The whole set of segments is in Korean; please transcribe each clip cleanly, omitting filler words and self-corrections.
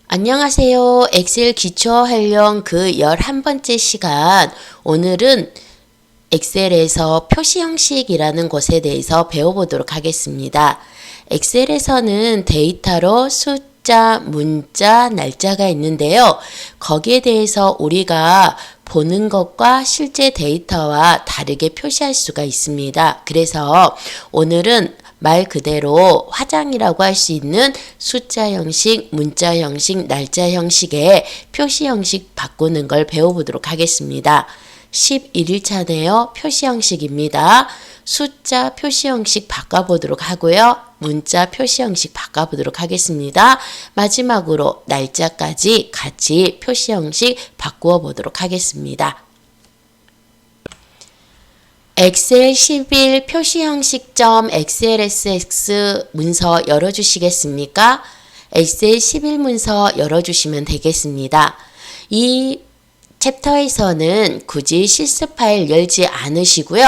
안녕하세요. 엑셀 기초 활용 그 11번째 시간. 오늘은 엑셀에서 표시 형식이라는 것에 대해서 배워보도록 하겠습니다. 엑셀에서는 데이터로 숫자, 문자, 날짜가 있는데요. 거기에 대해서 우리가 보는 것과 실제 데이터와 다르게 표시할 수가 있습니다. 그래서 오늘은 말 그대로 화장이라고 할 수 있는 숫자 형식, 문자 형식, 날짜 형식의 표시 형식 바꾸는 걸 배워보도록 하겠습니다. 11일차네요. 표시 형식입니다. 숫자 표시 형식 바꿔보도록 하고요. 문자 표시 형식 바꿔보도록 하겠습니다. 마지막으로 날짜까지 같이 표시 형식 바꾸어 보도록 하겠습니다. 엑셀 11 표시 형식점 XLSX 문서 열어주시겠습니까? 엑셀 11 문서 열어주시면 되겠습니다. 이 챕터에서는 굳이 실습 파일 열지 않으시고요.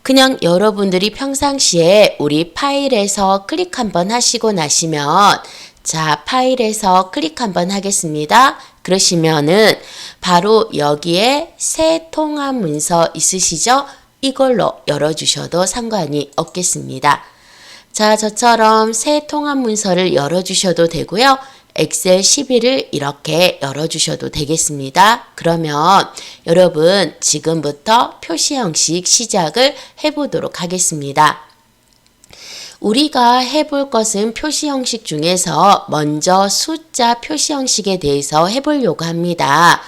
그냥 여러분들이 평상시에 우리 파일에서 클릭 한번 하시고 나시면 자, 파일에서 클릭 한번 하겠습니다. 그러시면은 바로 여기에 새 통합 문서 있으시죠? 이걸로 열어주셔도 상관이 없겠습니다. 자, 저처럼 새 통합 문서를 열어주셔도 되고요. 엑셀 11을 이렇게 열어주셔도 되겠습니다. 그러면 여러분 지금부터 표시 형식 시작을 해보도록 하겠습니다. 우리가 해볼 것은 표시 형식 중에서 먼저 숫자 표시 형식에 대해서 해보려고 합니다.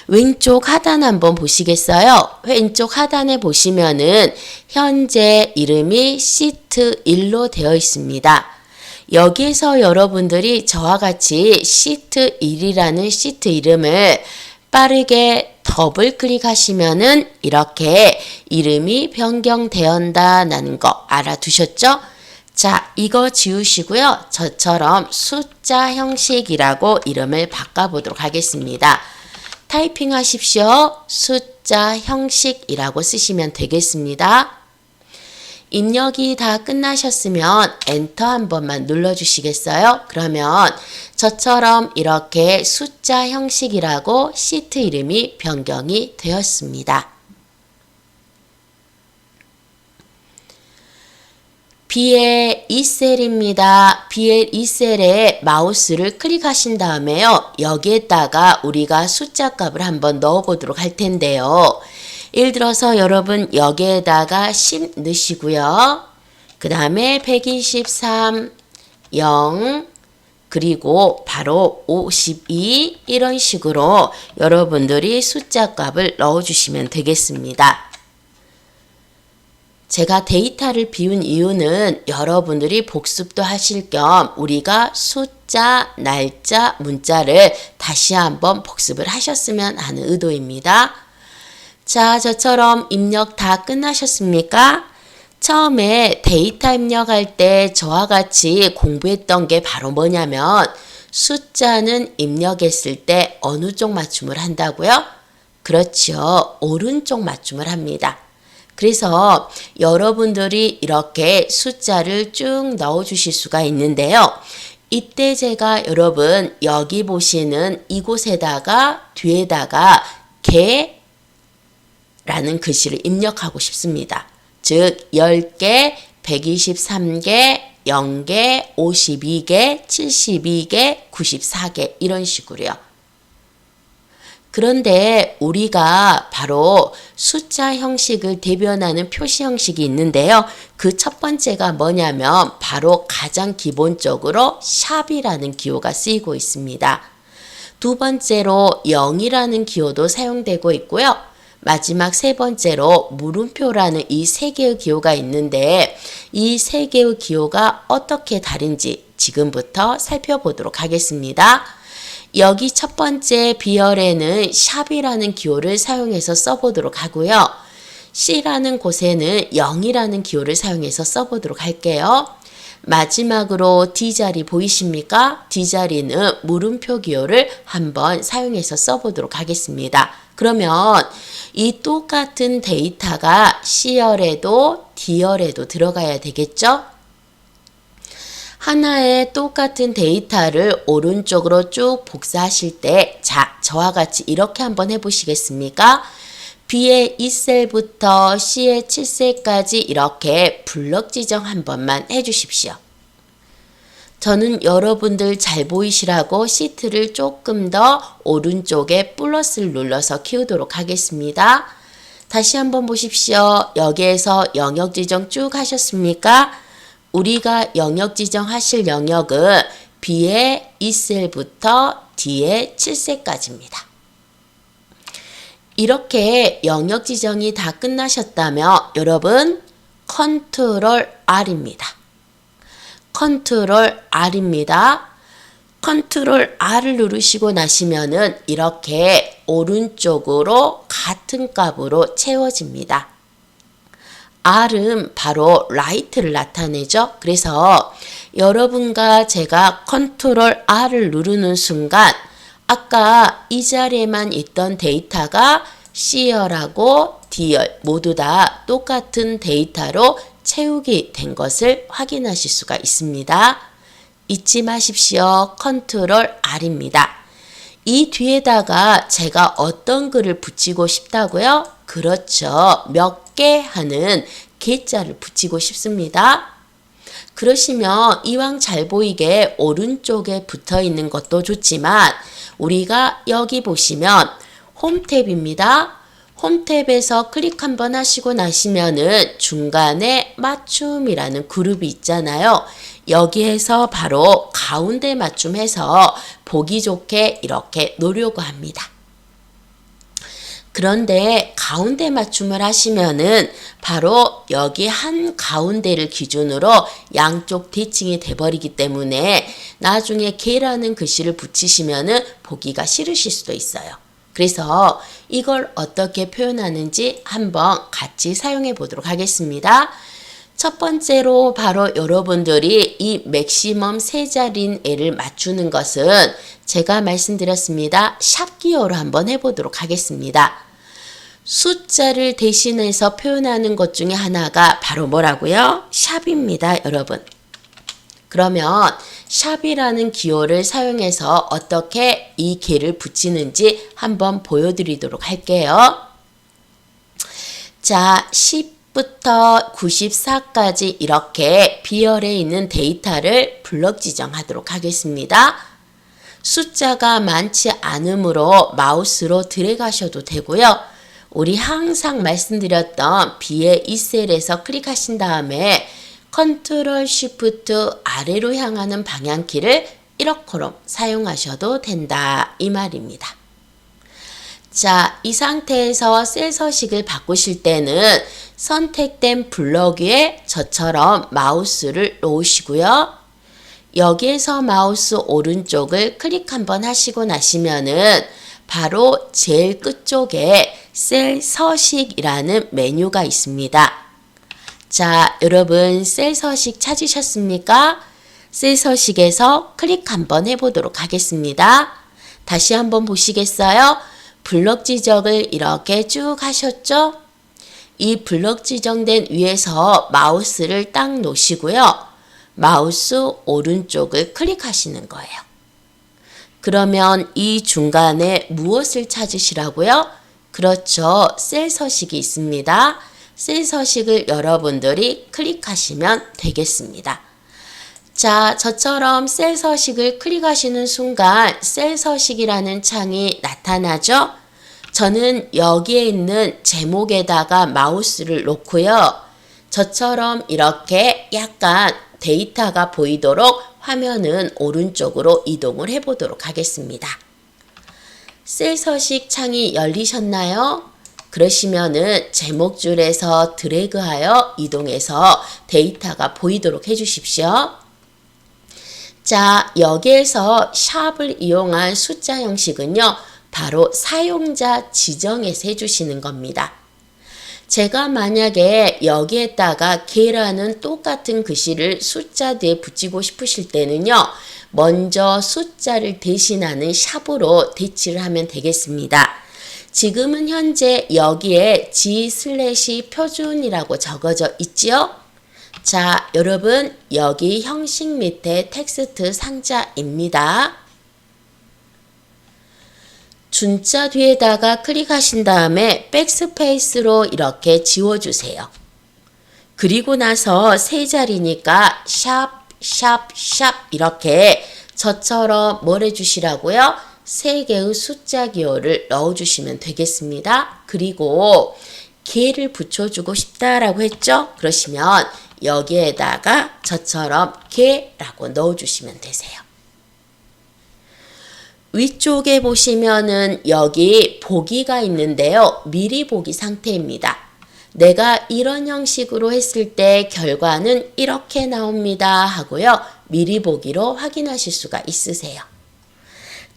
왼쪽 하단 한번 보시겠어요? 왼쪽 하단에 보시면은 현재 이름이 시트 1로 되어 있습니다. 여기에서 여러분들이 저와 같이 시트 1이라는 시트 이름을 빠르게 더블 클릭하시면은 이렇게 이름이 변경되었다는 거 알아두셨죠? 자, 이거 지우시고요. 저처럼 숫자 형식이라고 이름을 바꿔보도록 하겠습니다. 타이핑 하십시오. 숫자 형식이라고 쓰시면 되겠습니다. 입력이 다 끝나셨으면 엔터 한 번만 눌러주시겠어요? 그러면 저처럼 이렇게 숫자 형식이라고 시트 이름이 변경이 되었습니다. BL 2셀입니다. BL 2셀에 마우스를 클릭하신 다음에요. 여기에다가 우리가 숫자 값을 한번 넣어보도록 할 텐데요. 예를 들어서 여러분 여기에다가 10 넣으시고요. 그 다음에 123, 0, 그리고 바로 52 이런 식으로 여러분들이 숫자 값을 넣어주시면 되겠습니다. 제가 데이터를 비운 이유는 여러분들이 복습도 하실 겸 우리가 숫자, 날짜, 문자를 다시 한번 복습을 하셨으면 하는 의도입니다. 자, 저처럼 입력 다 끝나셨습니까? 처음에 데이터 입력할 때 저와 같이 공부했던 게 바로 뭐냐면 숫자는 입력했을 때 어느 쪽 맞춤을 한다고요? 그렇죠. 오른쪽 맞춤을 합니다. 그래서 여러분들이 이렇게 숫자를 쭉 넣어주실 수가 있는데요. 이때 제가 여러분 여기 보시는 이곳에다가 뒤에다가 개라는 글씨를 입력하고 싶습니다. 즉 10개, 123개, 0개, 52개, 72개, 94개 이런 식으로요. 그런데 우리가 바로 숫자 형식을 대변하는 표시 형식이 있는데요. 그 첫 번째가 뭐냐면 바로 가장 기본적으로 샵이라는 기호가 쓰이고 있습니다. 두 번째로 0이라는 기호도 사용되고 있고요. 마지막 세 번째로 물음표라는 이 세 개의 기호가 있는데 이 세 개의 기호가 어떻게 다른지 지금부터 살펴보도록 하겠습니다. 여기 첫 번째 비열에는 샵이라는 기호를 사용해서 써보도록 하고요. C라는 곳에는 0이라는 기호를 사용해서 써보도록 할게요. 마지막으로 D자리 보이십니까? D자리는 물음표 기호를 한번 사용해서 써보도록 하겠습니다. 그러면 이 똑같은 데이터가 C열에도 D열에도 들어가야 되겠죠? 하나의 똑같은 데이터를 오른쪽으로 쭉 복사하실 때, 자, 저와 같이 이렇게 한번 해보시겠습니까? B의 2셀부터 C의 7셀까지 이렇게 블럭 지정 한 번만 해주십시오. 저는 여러분들 잘 보이시라고 시트를 조금 더 오른쪽에 플러스를 눌러서 키우도록 하겠습니다. 다시 한번 보십시오. 여기에서 영역 지정 쭉 하셨습니까? 우리가 영역 지정하실 영역은 B의 2셀부터 D의 7셀까지입니다. 이렇게 영역 지정이 다 끝나셨다면 여러분 컨트롤 R입니다. 컨트롤 R입니다. 컨트롤 R을 누르시고 나시면은 이렇게 오른쪽으로 같은 값으로 채워집니다. R은 바로 라이트를 나타내죠. 그래서 여러분과 제가 컨트롤 R을 누르는 순간 아까 이 자리에만 있던 데이터가 C열하고 D열 모두 다 똑같은 데이터로 채우기 된 것을 확인하실 수가 있습니다. 잊지 마십시오. 컨트롤 R입니다. 이 뒤에다가 제가 어떤 글을 붙이고 싶다고요? 그렇죠. 몇 개 하는 개자를 붙이고 싶습니다. 그러시면 이왕 잘 보이게 오른쪽에 붙어 있는 것도 좋지만 우리가 여기 보시면 홈 탭입니다. 홈 탭에서 클릭 한번 하시고 나시면은 중간에 맞춤이라는 그룹이 있잖아요. 여기에서 바로 가운데 맞춤해서 보기 좋게 이렇게 놓으려고 합니다. 그런데 가운데 맞춤을 하시면은 바로 여기 한 가운데를 기준으로 양쪽 대칭이 돼버리기 때문에 나중에 개라는 글씨를 붙이시면은 보기가 싫으실 수도 있어요. 그래서 이걸 어떻게 표현하는지 한번 같이 사용해 보도록 하겠습니다. 첫 번째로 바로 여러분들이 이 맥시멈 세 자리인 애를 맞추는 것은 제가 말씀드렸습니다. 샵 기호로 한번 해보도록 하겠습니다. 숫자를 대신해서 표현하는 것 중에 하나가 바로 뭐라고요? 샵입니다, 여러분. 그러면 샵이라는 기호를 사용해서 어떻게 이 개를 붙이는지 한번 보여드리도록 할게요. 자, 10부터 94까지 이렇게 B열에 있는 데이터를 블럭 지정하도록 하겠습니다. 숫자가 많지 않으므로 마우스로 드래그하셔도 되고요. 우리 항상 말씀드렸던 B의 2셀에서 클릭하신 다음에 컨트롤 쉬프트 아래로 향하는 방향키를 이렇게로 사용하셔도 된다 이 말입니다. 자, 이 상태에서 셀 서식을 바꾸실 때는 선택된 블럭 위에 저처럼 마우스를 놓으시고요. 여기에서 마우스 오른쪽을 클릭 한번 하시고 나시면은 바로 제일 끝쪽에 셀 서식이라는 메뉴가 있습니다. 자, 여러분 셀 서식 찾으셨습니까? 셀 서식에서 클릭 한번 해보도록 하겠습니다. 다시 한번 보시겠어요? 블럭 지정을 이렇게 쭉 하셨죠? 이 블럭 지정된 위에서 마우스를 딱 놓으시고요. 마우스 오른쪽을 클릭하시는 거예요. 그러면 이 중간에 무엇을 찾으시라고요? 그렇죠. 셀 서식이 있습니다. 셀 서식을 여러분들이 클릭하시면 되겠습니다. 자, 저처럼 셀 서식을 클릭하시는 순간 셀 서식이라는 창이 나타나죠? 저는 여기에 있는 제목에다가 마우스를 놓고요. 저처럼 이렇게 약간 데이터가 보이도록 화면은 오른쪽으로 이동을 해보도록 하겠습니다. 셀 서식 창이 열리셨나요? 그러시면은 제목줄에서 드래그하여 이동해서 데이터가 보이도록 해주십시오. 자, 여기에서 샵을 이용한 숫자 형식은요, 바로 사용자 지정에서 해주시는 겁니다. 제가 만약에 여기에다가 개라는 똑같은 글씨를 숫자 뒤에 붙이고 싶으실 때는요, 먼저 숫자를 대신하는 샵으로 대치를 하면 되겠습니다. 지금은 현재 여기에 G/표준이라고 적어져 있지요? 자, 여러분 여기 형식 밑에 텍스트 상자입니다. 준자 뒤에다가 클릭하신 다음에 백스페이스로 이렇게 지워주세요. 그리고 나서 세 자리니까 샵, 샵, 샵 이렇게 저처럼 뭘 해주시라고요? 3개의 숫자 기호를 넣어주시면 되겠습니다. 그리고 개를 붙여주고 싶다라고 했죠? 그러시면 여기에다가 저처럼 개라고 넣어주시면 되세요. 위쪽에 보시면은 여기 보기가 있는데요. 미리 보기 상태입니다. 내가 이런 형식으로 했을 때 결과는 이렇게 나옵니다 하고요. 미리 보기로 확인하실 수가 있으세요.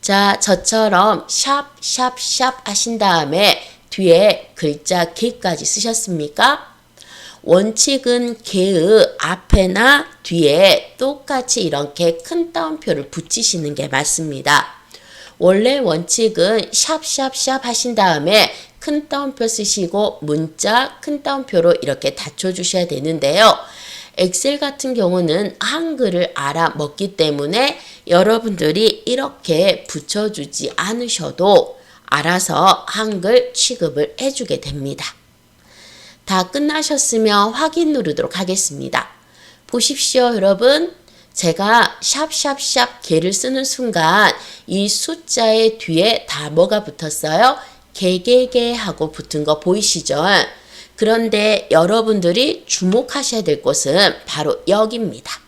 자, 저처럼 샵, 샵, 샵 하신 다음에 뒤에 글자 개까지 쓰셨습니까? 원칙은 개의 앞에나 뒤에 똑같이 이렇게 큰 따옴표를 붙이시는 게 맞습니다. 원래 원칙은 샵샵샵 하신 다음에 큰 따옴표 쓰시고 문자 큰 따옴표로 이렇게 닫혀주셔야 되는데요. 엑셀 같은 경우는 한글을 알아먹기 때문에 여러분들이 이렇게 붙여주지 않으셔도 알아서 한글 취급을 해주게 됩니다. 다 끝나셨으면 확인 누르도록 하겠습니다. 보십시오, 여러분. 제가 샵샵샵 개를 쓰는 순간 이 숫자의 뒤에 다 뭐가 붙었어요? 개개개 하고 붙은 거 보이시죠? 그런데 여러분들이 주목하셔야 될 곳은 바로 여기입니다.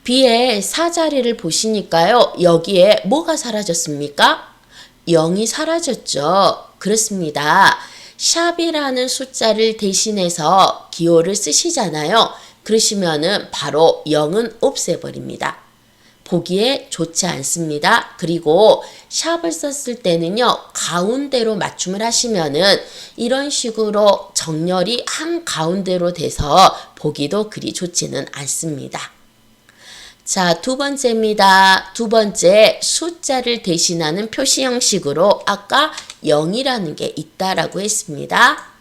B의 사자리를 보시니까요. 여기에 뭐가 사라졌습니까? 0이 사라졌죠. 그렇습니다. 샵이라는 숫자를 대신해서 기호를 쓰시잖아요. 그러시면은 바로 0은 없애버립니다. 보기에 좋지 않습니다. 그리고 샵을 썼을 때는요. 가운데로 맞춤을 하시면은 이런 식으로 정렬이 한가운데로 돼서 보기도 그리 좋지는 않습니다. 자, 두 번째입니다. 두 번째, 숫자를 대신하는 표시 형식으로 아까 0이라는 게 있다라고 했습니다.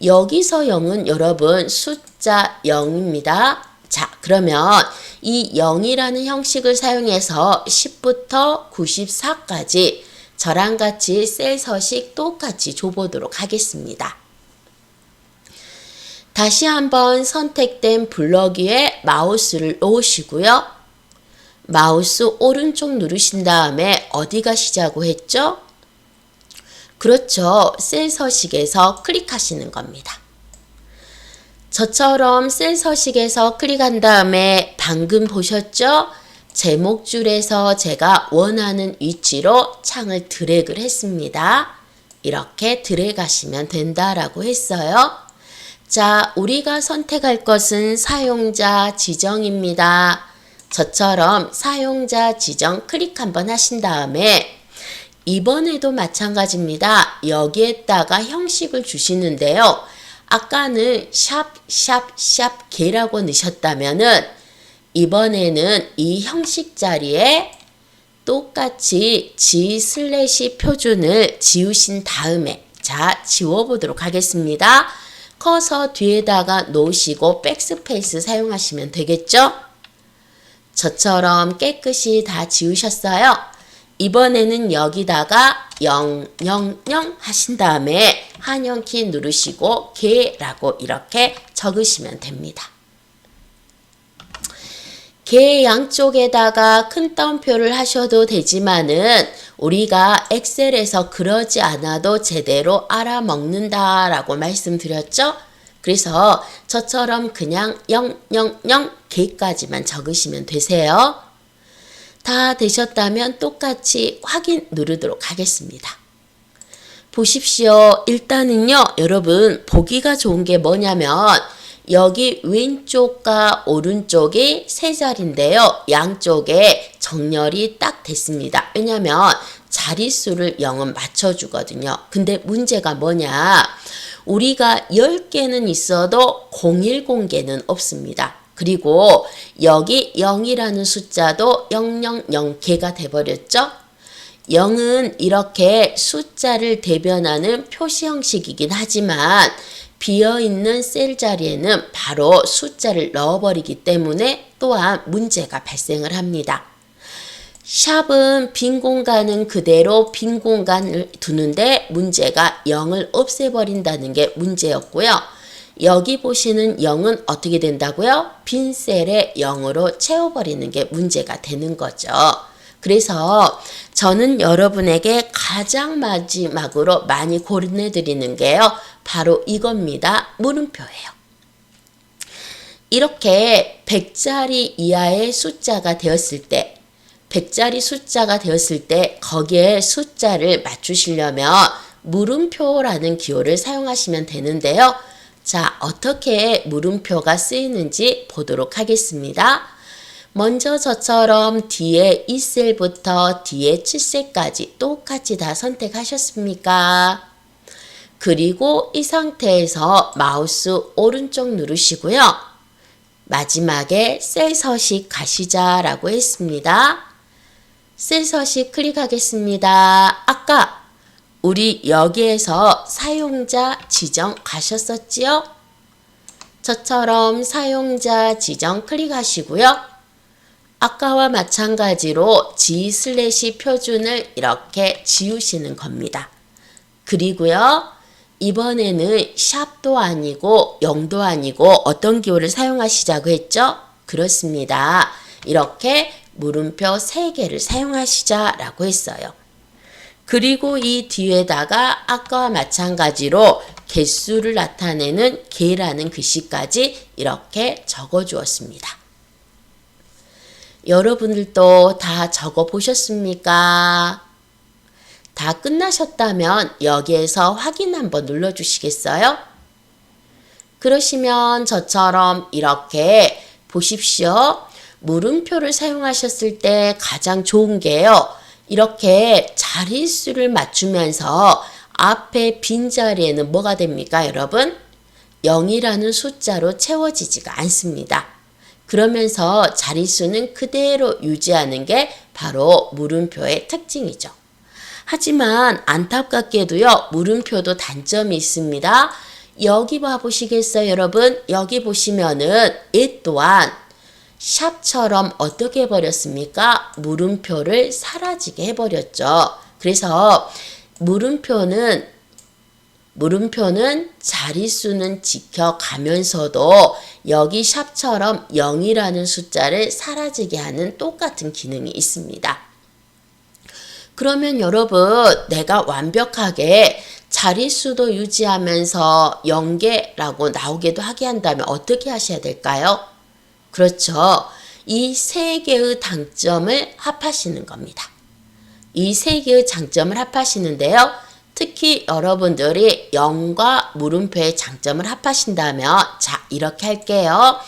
여기서 0은 여러분 숫자 0입니다. 자, 그러면 이 0이라는 형식을 사용해서 10부터 94까지 저랑 같이 셀 서식 똑같이 줘보도록 하겠습니다. 다시 한번 선택된 블럭 위에 마우스를 놓으시고요. 마우스 오른쪽 누르신 다음에 어디 가시자고 했죠? 그렇죠. 셀 서식에서 클릭하시는 겁니다. 저처럼 셀 서식에서 클릭한 다음에 방금 보셨죠? 제목줄에서 제가 원하는 위치로 창을 드래그를 했습니다. 이렇게 드래그하시면 된다라고 했어요. 자, 우리가 선택할 것은 사용자 지정입니다. 저처럼 사용자 지정 클릭 한번 하신 다음에 이번에도 마찬가지입니다. 여기에다가 형식을 주시는데요. 아까는 샵, 샵, 샵 개라고 넣으셨다면은 이번에는 이 형식 자리에 똑같이 G/표준을 지우신 다음에 자, 지워보도록 하겠습니다. 커서 뒤에다가 놓으시고 백스페이스 사용하시면 되겠죠? 저처럼 깨끗이 다 지우셨어요. 이번에는 여기다가 000 하신 다음에 한영키 누르시고 개라고 이렇게 적으시면 됩니다. 개 양쪽에다가 큰 따옴표를 하셔도 되지만은 우리가 엑셀에서 그러지 않아도 제대로 알아먹는다라고 말씀드렸죠? 그래서 저처럼 그냥 000 개까지만 적으시면 되세요. 다 되셨다면 똑같이 확인 누르도록 하겠습니다. 보십시오. 일단은요, 여러분 보기가 좋은 게 뭐냐면 여기 왼쪽과 오른쪽이 세 자리인데요. 양쪽에 정렬이 딱 됐습니다. 왜냐면 자릿수를 0은 맞춰주거든요. 근데 문제가 뭐냐? 우리가 10개는 있어도 010개는 없습니다. 그리고 여기 0이라는 숫자도 000개가 돼버렸죠? 0은 이렇게 숫자를 대변하는 표시 형식이긴 하지만 비어있는 셀 자리에는 바로 숫자를 넣어버리기 때문에 또한 문제가 발생을 합니다. 샵은 빈 공간은 그대로 빈 공간을 두는데 문제가 0을 없애버린다는 게 문제였고요. 여기 보시는 0은 어떻게 된다고요? 빈 셀에 0으로 채워버리는 게 문제가 되는 거죠. 그래서 저는 여러분에게 가장 마지막으로 많이 고민해드리는 게요. 바로 이겁니다. 물음표예요. 이렇게 100자리 이하의 숫자가 되었을 때 100자리 숫자가 되었을 때 거기에 숫자를 맞추시려면 물음표라는 기호를 사용하시면 되는데요. 자, 어떻게 물음표가 쓰이는지 보도록 하겠습니다. 먼저 저처럼 뒤에 2셀부터 뒤에 7셀까지 똑같이 다 선택하셨습니까? 그리고 이 상태에서 마우스 오른쪽 누르시고요. 마지막에 셀 서식 가시자라고 했습니다. 셀 서식 클릭하겠습니다. 아까 우리 여기에서 사용자 지정 가셨었지요? 저처럼 사용자 지정 클릭하시고요. 아까와 마찬가지로 G/ 표준을 이렇게 지우시는 겁니다. 그리고요. 이번에는 샵도 아니고 0도 아니고 어떤 기호를 사용하시자고 했죠? 그렇습니다. 이렇게 물음표 3개를 사용하시자라고 했어요. 그리고 이 뒤에다가 아까와 마찬가지로 개수를 나타내는 개라는 글씨까지 이렇게 적어 주었습니다. 여러분들도 다 적어 보셨습니까? 다 끝나셨다면 여기에서 확인 한번 눌러주시겠어요? 그러시면 저처럼 이렇게 보십시오. 물음표를 사용하셨을 때 가장 좋은 게요. 이렇게 자릿수를 맞추면서 앞에 빈자리에는 뭐가 됩니까, 여러분? 0이라는 숫자로 채워지지가 않습니다. 그러면서 자릿수는 그대로 유지하는 게 바로 물음표의 특징이죠. 하지만 안타깝게도요. 물음표도 단점이 있습니다. 여기 봐보시겠어요, 여러분? 여기 보시면은 이 또한 샵처럼 어떻게 해버렸습니까? 물음표를 사라지게 해버렸죠. 그래서 물음표는 자릿수는 지켜가면서도 여기 샵처럼 0이라는 숫자를 사라지게 하는 똑같은 기능이 있습니다. 그러면 여러분, 내가 완벽하게 자릿수도 유지하면서 0개라고 나오게도 하게 한다면 어떻게 하셔야 될까요? 그렇죠. 이 3개의 장점을 합하시는 겁니다. 이 3개의 장점을 합하시는데요. 특히 여러분들이 0과 물음표의 장점을 합하신다면 자, 이렇게 할게요.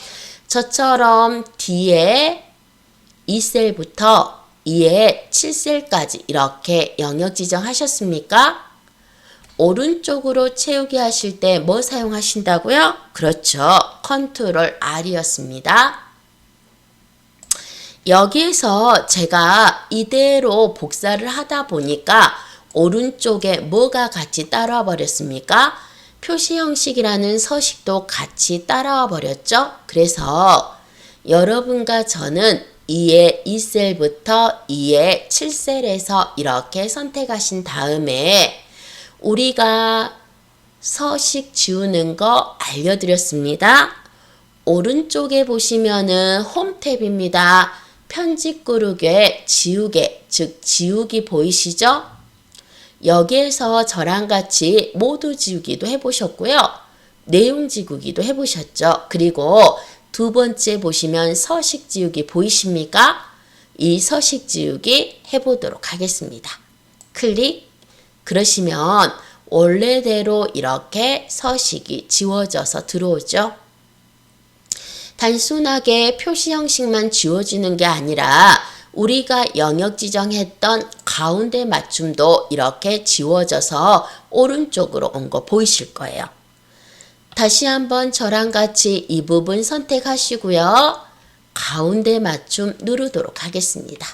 저처럼 뒤에 2셀부터 2에 7셀까지 이렇게 영역 지정하셨습니까? 오른쪽으로 채우기 하실 때 뭐 사용하신다고요? 그렇죠. 컨트롤 R이었습니다. 여기에서 제가 이대로 복사를 하다 보니까 오른쪽에 뭐가 같이 따라와 버렸습니까? 표시 형식이라는 서식도 같이 따라와 버렸죠? 그래서 여러분과 저는 2의 2셀부터 2의 7셀에서 이렇게 선택하신 다음에 우리가 서식 지우는 거 알려드렸습니다. 오른쪽에 보시면은 홈 탭입니다. 편집 그룹에 지우개, 즉 지우기 보이시죠? 여기에서 저랑 같이 모두 지우기도 해보셨고요. 내용 지우기도 해보셨죠? 그리고 두 번째 보시면 서식 지우기 보이십니까? 이 서식 지우기 해보도록 하겠습니다. 클릭. 그러시면 원래대로 이렇게 서식이 지워져서 들어오죠. 단순하게 표시 형식만 지워지는 게 아니라 우리가 영역 지정했던 가운데 맞춤도 이렇게 지워져서 오른쪽으로 온 거 보이실 거예요. 다시 한번 저랑 같이 이 부분 선택하시고요. 가운데 맞춤 누르도록 하겠습니다.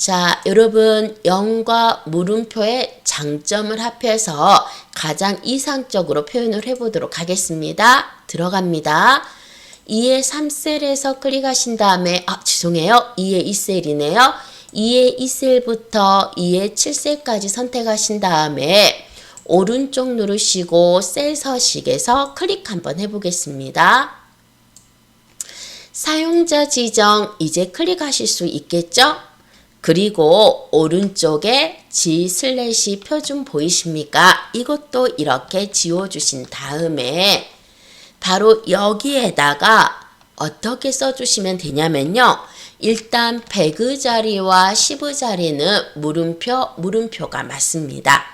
자, 여러분 0과 물음표의 장점을 합해서 가장 이상적으로 표현을 해보도록 하겠습니다. 들어갑니다. 2의 3셀에서 클릭하신 다음에 죄송해요. 2의 2셀이네요. 2의 2셀부터 2의 7셀까지 선택하신 다음에 오른쪽 누르시고 셀 서식에서 클릭 한번 해보겠습니다. 사용자 지정 이제 클릭하실 수 있겠죠? 그리고 오른쪽에 G/ 표준 보이십니까? 이것도 이렇게 지워주신 다음에 바로 여기에다가 어떻게 써주시면 되냐면요. 일단 100의 자리와 10의 자리는 물음표가 맞습니다.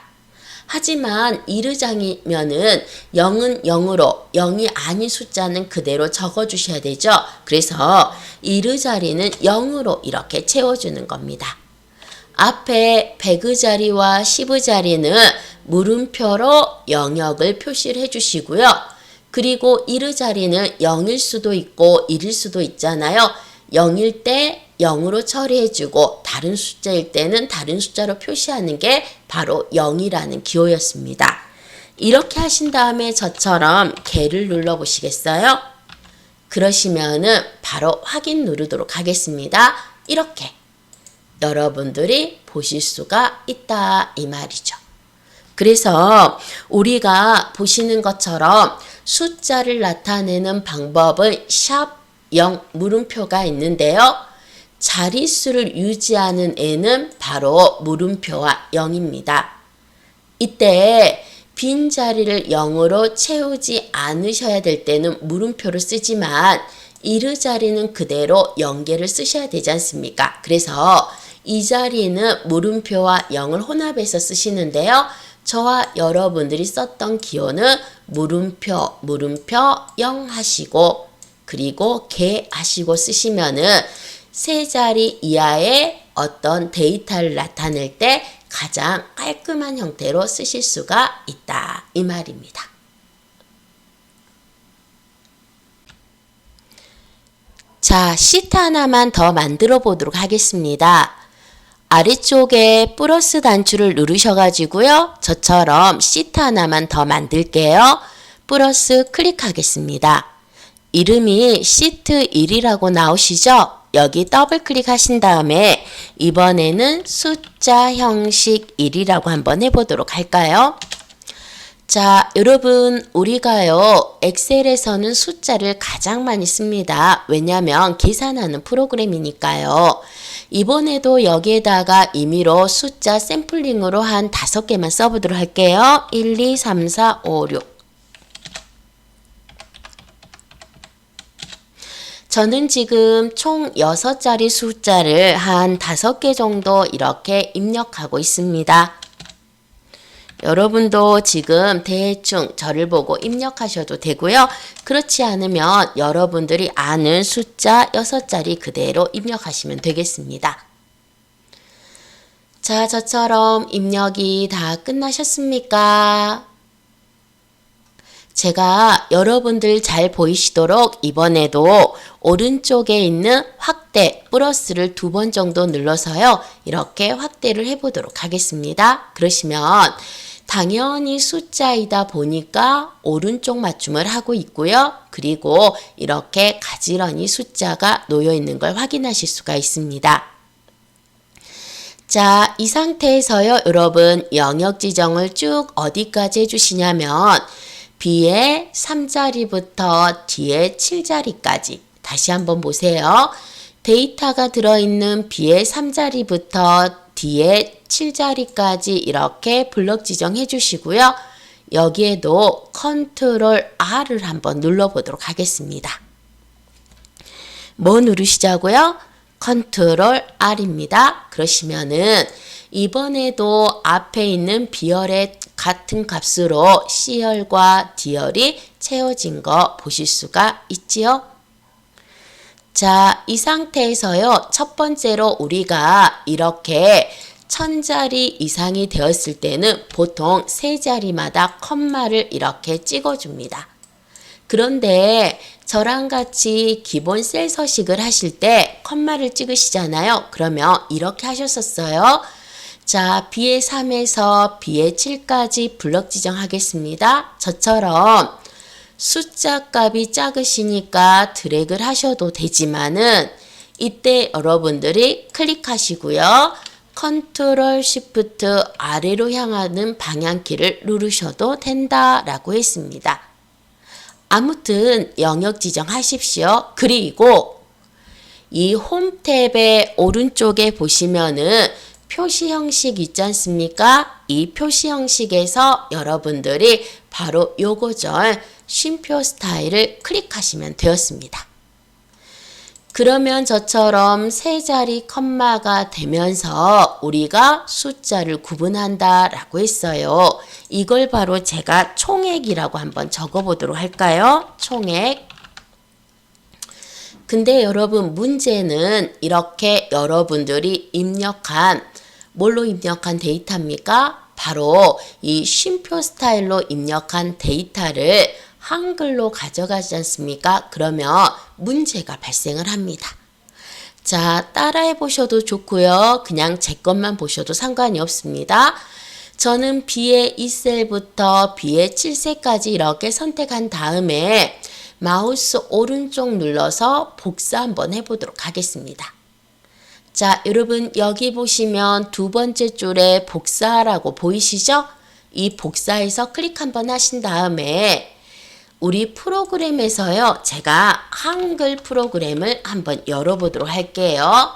하지만 1의장이면은 0은 0으로 0이 아닌 숫자는 그대로 적어주셔야 되죠. 그래서 1의 자리는 0으로 이렇게 채워주는 겁니다. 앞에 100의 자리와 10의 자리는 물음표로 영역을 표시를 해주시고요. 그리고 1의 자리는 0일 수도 있고 1일 수도 있잖아요. 0일 때 0으로 처리해주고 다른 숫자일 때는 다른 숫자로 표시하는 게 바로 0이라는 기호였습니다. 이렇게 하신 다음에 저처럼 개를 눌러보시겠어요? 그러시면은 바로 확인 누르도록 하겠습니다. 이렇게 여러분들이 보실 수가 있다 이 말이죠. 그래서 우리가 보시는 것처럼 숫자를 나타내는 방법은 샵 0 물음표가 있는데요. 자릿수를 유지하는 애는 바로 물음표와 0입니다. 이때 빈자리를 0으로 채우지 않으셔야 될 때는 물음표를 쓰지만 1의 자리는 그대로 0개를 쓰셔야 되지 않습니까? 그래서 이 자리는 물음표와 0을 혼합해서 쓰시는데요. 저와 여러분들이 썼던 기호는 물음표 0 하시고 그리고 개 하시고 쓰시면은 세 자리 이하의 어떤 데이터를 나타낼 때 가장 깔끔한 형태로 쓰실 수가 있다 이 말입니다. 자, 시트 하나만 더 만들어 보도록 하겠습니다. 아래쪽에 플러스 단추를 누르셔가지고요. 저처럼 시트 하나만 더 만들게요. 플러스 클릭하겠습니다. 이름이 시트 1이라고 나오시죠? 여기 더블 클릭하신 다음에 이번에는 숫자 형식 1이라고 한번 해보도록 할까요? 자, 여러분 우리가요 엑셀에서는 숫자를 가장 많이 씁니다. 왜냐하면 계산하는 프로그램이니까요. 이번에도 여기에다가 임의로 숫자 샘플링으로 한 5개만 써보도록 할게요. 1, 2, 3, 4, 5, 6 저는 지금 총 6자리 숫자를 한 5개 정도 이렇게 입력하고 있습니다. 여러분도 지금 대충 저를 보고 입력하셔도 되고요. 그렇지 않으면 여러분들이 아는 숫자 6자리 그대로 입력하시면 되겠습니다. 자, 저처럼 입력이 다 끝나셨습니까? 제가 여러분들 잘 보이시도록 이번에도 오른쪽에 있는 확대 플러스를 2번 정도 눌러서요. 이렇게 확대를 해보도록 하겠습니다. 그러시면 당연히 숫자이다 보니까 오른쪽 맞춤을 하고 있고요. 그리고 이렇게 가지런히 숫자가 놓여 있는 걸 확인하실 수가 있습니다. 자, 이 상태에서요. 여러분 영역 지정을 쭉 어디까지 해주시냐면 B의 3자리부터 D의 7자리까지 다시 한번 보세요. 데이터가 들어있는 B의 3자리부터 D의 7자리까지 이렇게 블럭 지정해 주시고요. 여기에도 컨트롤 R을 한번 눌러보도록 하겠습니다. 뭐 누르시자고요? 컨트롤 R입니다. 그러시면은 이번에도 앞에 있는 B열의 같은 값으로 C열과 D열이 채워진 거 보실 수가 있지요? 자, 이 상태에서요. 첫 번째로 우리가 이렇게 1000자리 이상이 되었을 때는 보통 3자리마다 컴마를 이렇게 찍어줍니다. 그런데 저랑 같이 기본 셀 서식을 하실 때 컴마를 찍으시잖아요. 그러면 이렇게 하셨었어요. 자, B의 3에서 B의 7까지 블럭 지정하겠습니다. 저처럼 숫자 값이 작으시니까 드래그를 하셔도 되지만은 이때 여러분들이 클릭하시고요. 컨트롤 쉬프트 아래로 향하는 방향키를 누르셔도 된다라고 했습니다. 아무튼 영역 지정하십시오. 그리고 이 홈 탭의 오른쪽에 보시면은 표시 형식 있지 않습니까? 이 표시 형식에서 여러분들이 바로 요거죠. 쉼표 스타일을 클릭하시면 되었습니다. 그러면 저처럼 세 자리 컴마가 되면서 우리가 숫자를 구분한다 라고 했어요. 이걸 바로 제가 총액이라고 한번 적어보도록 할까요? 총액. 근데 여러분 문제는 이렇게 여러분들이 입력한 뭘로 입력한 데이터입니까? 바로 이 쉼표 스타일로 입력한 데이터를 한글로 가져가지 않습니까? 그러면 문제가 발생을 합니다. 자, 따라해 보셔도 좋고요. 그냥 제 것만 보셔도 상관이 없습니다. 저는 B의 2셀부터 B의 7셀까지 이렇게 선택한 다음에 마우스 오른쪽 눌러서 복사 한번 해보도록 하겠습니다. 자, 여러분 여기 보시면 두 번째 줄에 복사라고 보이시죠? 이 복사해서 클릭 한번 하신 다음에 우리 프로그램에서요, 제가 한글 프로그램을 한번 열어보도록 할게요.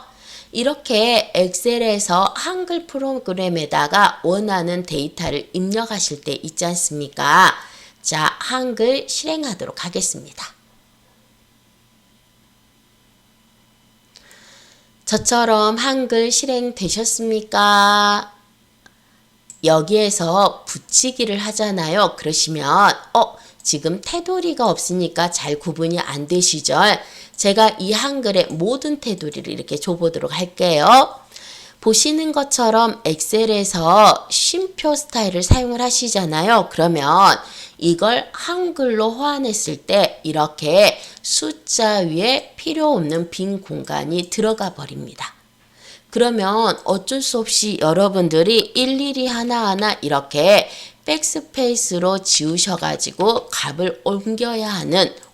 이렇게 엑셀에서 한글 프로그램에다가 원하는 데이터를 입력하실 때 있지 않습니까? 자, 한글 실행하도록 하겠습니다. 저처럼 한글 실행되셨습니까? 여기에서 붙이기를 하잖아요. 그러시면 지금 테두리가 없으니까 잘 구분이 안 되시죠? 제가 이 한글의 모든 테두리를 이렇게 줘보도록 할게요. 보시는 것처럼 엑셀에서 쉼표 스타일을 사용을 하시잖아요. 그러면 이걸 한글로 호환했을 때 이렇게 숫자 위에 필요 없는 빈 공간이 들어가 버립니다. 그러면 어쩔 수 없이 여러분들이 일일이 하나하나 이렇게 백스페이스로 지우셔가지고 값을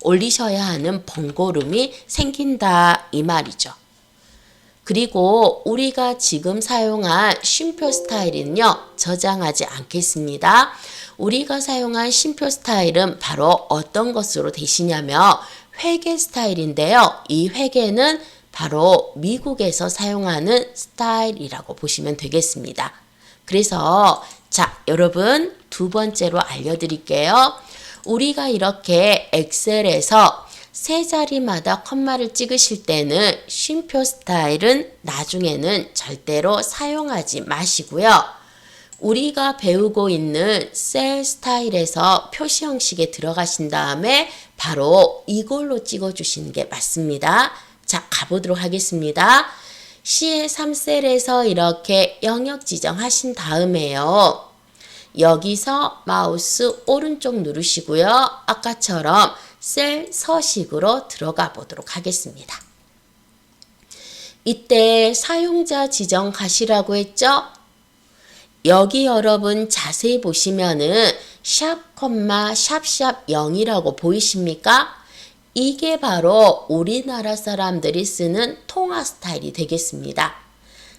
올리셔야 하는 번거로움이 생긴다 이 말이죠. 그리고 우리가 지금 사용한 쉼표 스타일은요, 저장하지 않겠습니다. 우리가 사용한 쉼표 스타일은 바로 어떤 것으로 되시냐면 회계 스타일인데요. 이 회계는 바로 미국에서 사용하는 스타일이라고 보시면 되겠습니다. 그래서 자, 여러분 두 번째로 알려드릴게요. 우리가 이렇게 엑셀에서 세 자리마다 컴마를 찍으실 때는 쉼표 스타일은 나중에는 절대로 사용하지 마시고요. 우리가 배우고 있는 셀 스타일에서 표시 형식에 들어가신 다음에 바로 이걸로 찍어주시는 게 맞습니다. 자, 가보도록 하겠습니다. C의 3셀에서 이렇게 영역 지정하신 다음에요. 여기서 마우스 오른쪽 누르시고요. 아까처럼 셀 서식으로 들어가 보도록 하겠습니다. 이때 사용자 지정 가시라고 했죠? 여기 여러분 자세히 보시면은 샵, 샵샵 0이라고 보이십니까? 이게 바로 우리나라 사람들이 쓰는 통화 스타일이 되겠습니다.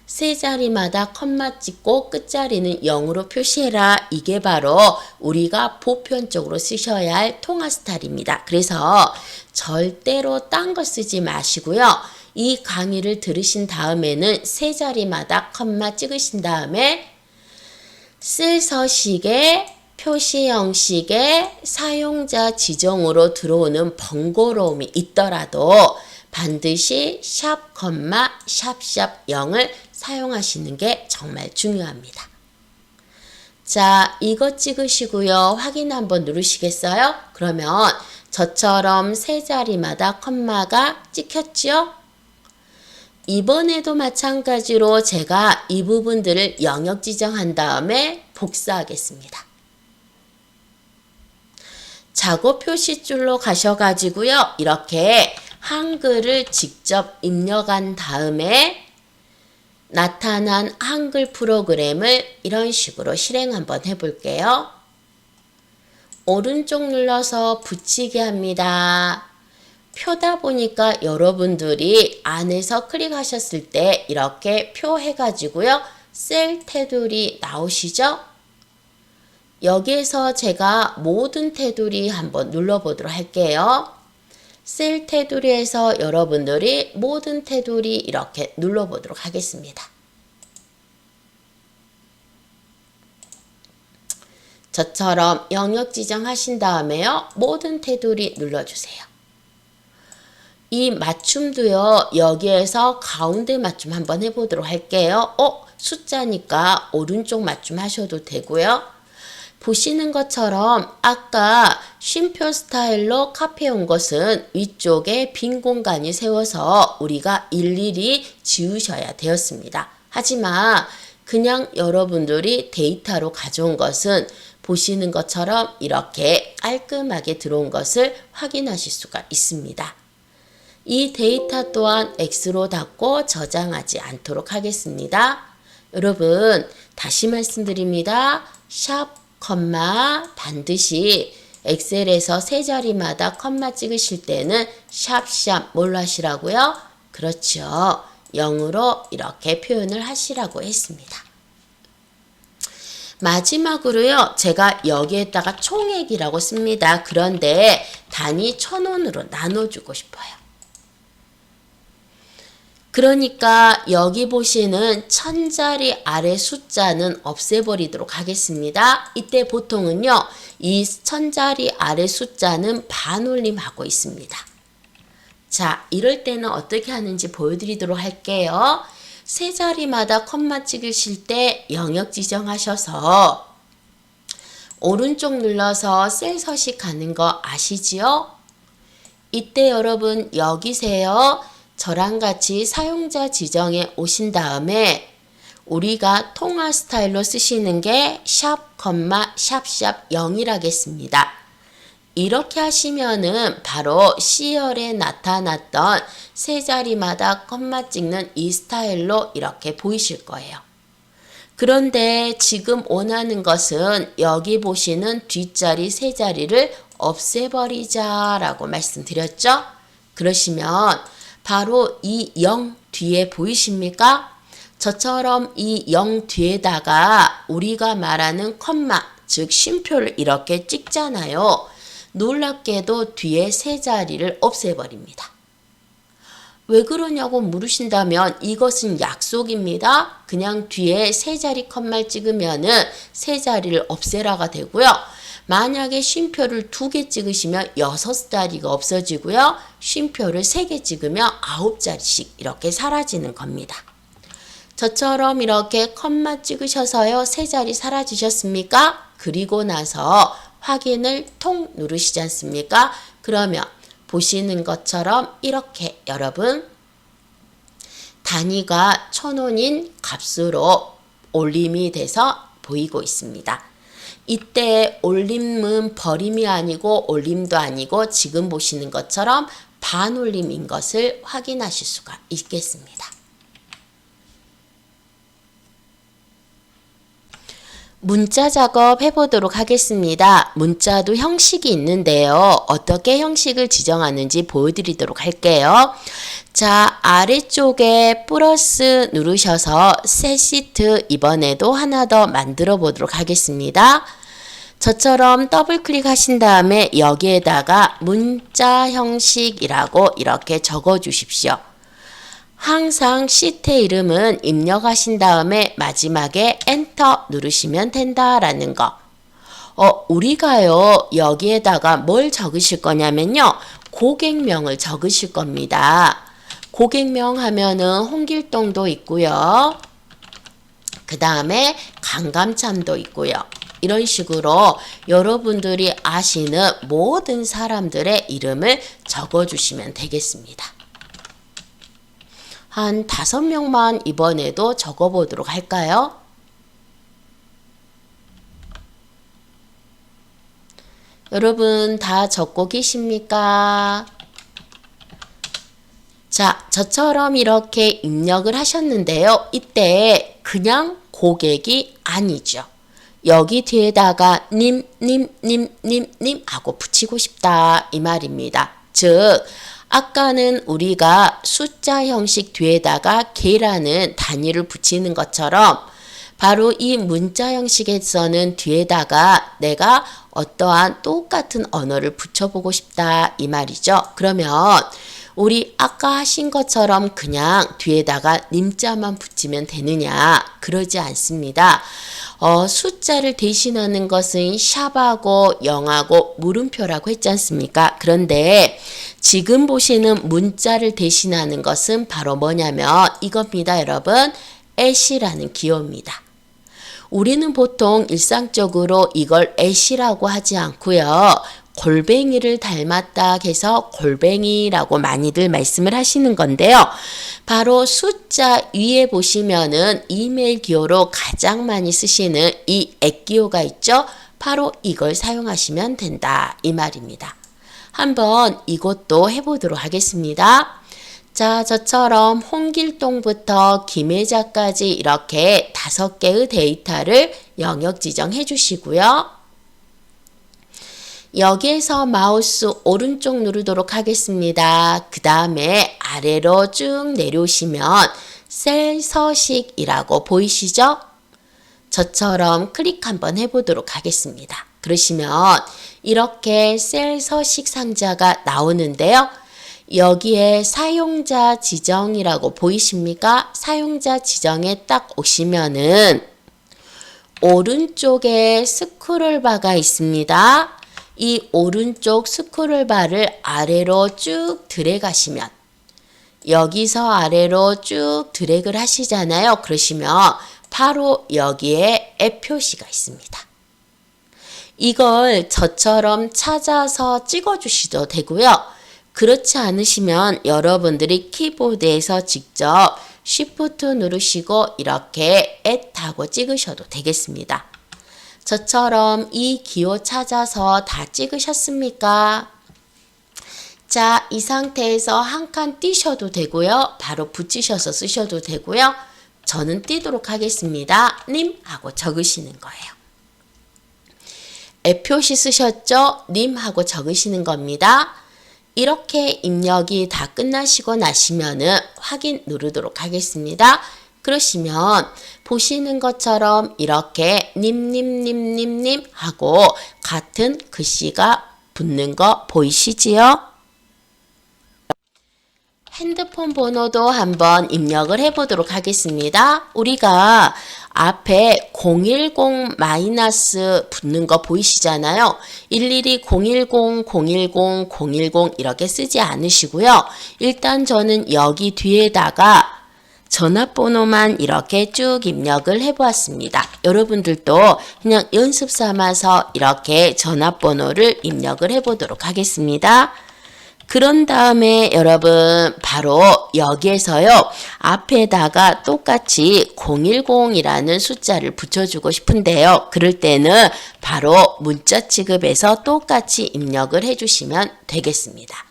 세 자리마다 컴마 찍고 끝자리는 0으로 표시해라. 이게 바로 우리가 보편적으로 쓰셔야 할 통화 스타일입니다. 그래서 절대로 딴 거 쓰지 마시고요. 이 강의를 들으신 다음에는 세 자리마다 컴마 찍으신 다음에 쓸 서식에 표시 형식의 사용자 지정으로 들어오는 번거로움이 있더라도 반드시 샵, 샵샵 0을 사용하시는 게 정말 중요합니다. 자, 이거 찍으시고요. 확인 한번 누르시겠어요? 그러면 저처럼 세 자리마다 컴마가 찍혔죠? 이번에도 마찬가지로 제가 이 부분들을 영역 지정한 다음에 복사하겠습니다. 작업 표시줄로 가셔가지고요. 이렇게 한글을 직접 입력한 다음에 나타난 한글 프로그램을 이런 식으로 실행 한번 해볼게요. 오른쪽 눌러서 붙이게 합니다. 표다 보니까 여러분들이 안에서 클릭하셨을 때 이렇게 표 해가지고요. 셀 테두리 나오시죠? 여기에서 제가 모든 테두리 한번 눌러보도록 할게요. 셀 테두리에서 여러분들이 모든 테두리 이렇게 눌러보도록 하겠습니다. 저처럼 영역 지정하신 다음에요. 모든 테두리 눌러주세요. 이 맞춤도요. 여기에서 가운데 맞춤 한번 해보도록 할게요. 숫자니까 오른쪽 맞춤 하셔도 되고요. 보시는 것처럼 아까 쉼표 스타일로 카피해온 것은 위쪽에 빈 공간이 세워서 우리가 일일이 지우셔야 되었습니다. 하지만 그냥 여러분들이 데이터로 가져온 것은 보시는 것처럼 이렇게 깔끔하게 들어온 것을 확인하실 수가 있습니다. 이 데이터 또한 X로 닫고 저장하지 않도록 하겠습니다. 여러분 다시 말씀드립니다. 샵 컴마 반드시 엑셀에서 세 자리마다 컴마 찍으실 때는 샵샵 뭘로 하시라고요? 그렇죠. 0으로 이렇게 표현을 하시라고 했습니다. 마지막으로요. 제가 여기에다가 총액이라고 씁니다. 그런데 단위 1000원으로 나눠주고 싶어요. 그러니까 여기 보시는 1000자리 아래 숫자는 없애버리도록 하겠습니다. 이때 보통은요. 이 1000자리 아래 숫자는 반올림하고 있습니다. 자, 이럴 때는 어떻게 하는지 보여드리도록 할게요. 세 자리마다 컴마 찍으실 때 영역 지정하셔서 오른쪽 눌러서 셀 서식하는 거 아시지요? 이때 여러분 여기세요. 저랑 같이 사용자 지정에 오신 다음에 우리가 통화 스타일로 쓰시는 게 샵, 샵샵 0이라겠습니다. 이렇게 하시면은 바로 C열에 나타났던 세 자리마다 컴마 찍는 이 스타일로 이렇게 보이실 거예요. 그런데 지금 원하는 것은 여기 보시는 뒷자리 세 자리를 없애버리자라고 말씀드렸죠? 그러시면 바로 이 0 뒤에 보이십니까? 저처럼 이 0 뒤에다가 우리가 말하는 컴마, 즉 쉼표를 이렇게 찍잖아요. 놀랍게도 뒤에 세 자리를 없애버립니다. 왜 그러냐고 물으신다면 이것은 약속입니다. 그냥 뒤에 세 자리 컴마 찍으면은 세 자리를 없애라가 되고요. 만약에 쉼표를 2개 찍으시면 6자리가 없어지고요. 쉼표를 3개 찍으면 9자리씩 이렇게 사라지는 겁니다. 저처럼 이렇게 컴마 찍으셔서요. 3자리 사라지셨습니까? 그리고 나서 확인을 통 누르시지 않습니까? 그러면 보시는 것처럼 이렇게 여러분 단위가 1000원인 값으로 올림이 돼서 보이고 있습니다. 이때 올림은 버림이 아니고 올림도 아니고 지금 보시는 것처럼 반올림인 것을 확인하실 수가 있겠습니다. 문자 작업 해보도록 하겠습니다. 문자도 형식이 있는데요. 어떻게 형식을 지정하는지 보여드리도록 할게요. 자, 아래쪽에 플러스 누르셔서 새 시트 이번에도 하나 더 만들어 보도록 하겠습니다. 저처럼 더블 클릭하신 다음에 여기에다가 문자 형식이라고 이렇게 적어 주십시오. 항상 시트의 이름은 입력하신 다음에 마지막에 엔터 누르시면 된다라는 거. 우리가요 여기에다가 뭘 적으실 거냐면요. 고객명을 적으실 겁니다. 고객명 하면은 홍길동도 있고요. 그 다음에 강감찬도 있고요. 이런 식으로 여러분들이 아시는 모든 사람들의 이름을 적어주시면 되겠습니다. 한 5명만 이번에도 적어보도록 할까요? 여러분 다 적고 계십니까? 자, 저처럼 이렇게 입력을 하셨는데요. 이때 그냥 고객이 아니죠. 여기 뒤에다가 님 하고 붙이고 싶다 이 말입니다. 즉 아까는 우리가 숫자 형식 뒤에다가 개라는 단위를 붙이는 것처럼 바로 이 문자 형식에서는 뒤에다가 내가 어떠한 똑같은 언어를 붙여보고 싶다 이 말이죠. 그러면 우리 아까 하신 것처럼 그냥 뒤에다가 님자만 붙이면 되느냐? 그러지 않습니다. 숫자를 대신하는 것은 샵하고 0하고 물음표라고 했지 않습니까? 그런데 지금 보시는 문자를 대신하는 것은 바로 뭐냐면 이겁니다, 여러분. at이라는 기호입니다. 우리는 보통 일상적으로 이걸 at이라고 하지 않고요. 골뱅이를 닮았다 해서 골뱅이라고 많이들 말씀을 하시는 건데요. 바로 숫자 위에 보시면은 이메일 기호로 가장 많이 쓰시는 이 @기호가 있죠. 바로 이걸 사용하시면 된다 이 말입니다. 한번 이것도 해보도록 하겠습니다. 자, 저처럼 홍길동부터 김혜자까지 이렇게 5개의 데이터를 영역 지정해 주시고요. 여기에서 마우스 오른쪽 누르도록 하겠습니다. 그 다음에 아래로 쭉 내려오시면 셀 서식이라고 보이시죠? 저처럼 클릭 한번 해보도록 하겠습니다. 그러시면 이렇게 셀 서식 상자가 나오는데요. 여기에 사용자 지정이라고 보이십니까? 사용자 지정에 딱 오시면은 오른쪽에 스크롤바가 있습니다. 이 오른쪽 스크롤바를 아래로 쭉 드래그하시면 여기서 아래로 쭉 드래그를 하시잖아요. 그러시면 바로 여기에 앱 표시가 있습니다. 이걸 저처럼 찾아서 찍어주셔도 되고요. 그렇지 않으시면 여러분들이 키보드에서 직접 Shift 누르시고 이렇게 @하고 찍으셔도 되겠습니다. 저처럼 이 기호 찾아서 다 찍으셨습니까? 자, 이 상태에서 한 칸 띄셔도 되고요. 바로 붙이셔서 쓰셔도 되고요. 저는 띄도록 하겠습니다. 님 하고 적으시는 거예요. 앱 표시 쓰셨죠? 님 하고 적으시는 겁니다. 이렇게 입력이 다 끝나시고 나시면은 확인 누르도록 하겠습니다. 그러시면 보시는 것처럼 이렇게 님 하고 같은 글씨가 붙는 거 보이시지요? 핸드폰 번호도 한번 입력을 해보도록 하겠습니다. 우리가 앞에 010 마이너스 붙는 거 보이시잖아요. 일일이 010, 010, 010 이렇게 쓰지 않으시고요. 일단 저는 여기 뒤에다가 전화번호만 이렇게 쭉 입력을 해보았습니다. 여러분들도 그냥 연습 삼아서 이렇게 전화번호를 입력을 해보도록 하겠습니다. 그런 다음에 여러분 바로 여기에서요. 앞에다가 똑같이 010이라는 숫자를 붙여주고 싶은데요. 그럴 때는 바로 문자 취급에서 똑같이 입력을 해주시면 되겠습니다.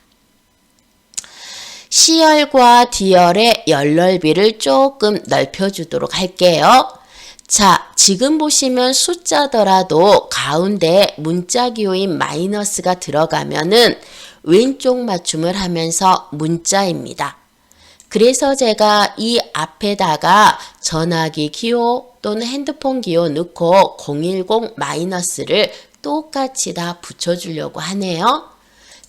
C열과 D열의 열 넓이를 조금 넓혀주도록 할게요. 자, 지금 보시면 숫자더라도 가운데 문자 기호인 마이너스가 들어가면은 왼쪽 맞춤을 하면서 문자입니다. 그래서 제가 이 앞에다가 전화기 기호 또는 핸드폰 기호 넣고 010 마이너스를 똑같이 다 붙여주려고 하네요.